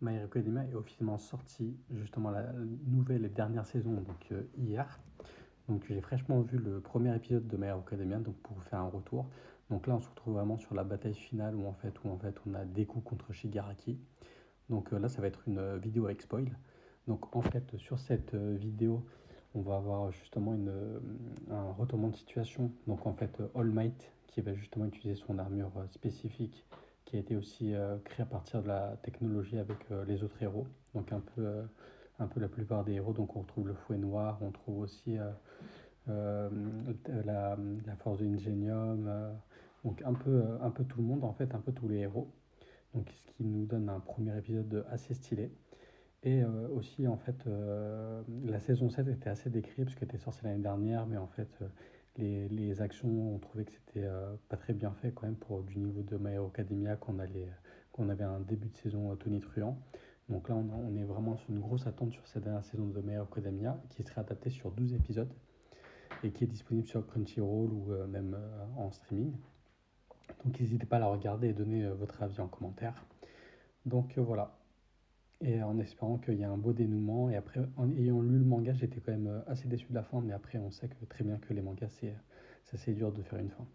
My Hero Academia est officiellement sorti justement la nouvelle et dernière saison hier. Donc j'ai fraîchement vu le premier épisode de My Hero Academia donc pour vous faire un retour. Donc là on se retrouve vraiment sur la bataille finale où on a Deku contre Shigaraki. Donc là ça va être une vidéo avec spoil. Donc en fait sur cette vidéo on va avoir justement un retournement de situation. Donc en fait All Might qui va justement utiliser son armure spécifique qui a été aussi créée à partir de la technologie avec les autres héros. Donc un peu la plupart des héros. Donc on retrouve le fouet noir, on trouve aussi euh, la force de Ingenium. Donc un peu tout le monde en fait, un peu tous les héros. Donc ce qui nous donne un premier épisode assez stylé. Et aussi, en fait, la saison 7 était assez décriée parce qu'elle était sortie l'année dernière, mais en fait, les actions, on trouvait que c'était pas très bien fait quand même pour du niveau de My Hero Academia qu'on avait un début de saison tonitruant. Donc là, on est vraiment sur une grosse attente sur cette dernière saison de My Hero Academia qui serait adaptée sur 12 épisodes et qui est disponible sur Crunchyroll ou même en streaming. Donc n'hésitez pas à la regarder et donner votre avis en commentaire. Donc voilà, et en espérant qu'il y ait un beau dénouement. Et après, en ayant lu le manga, j'étais quand même assez déçu de la fin, mais après, on sait que très bien que les mangas, c'est assez dur de faire une fin.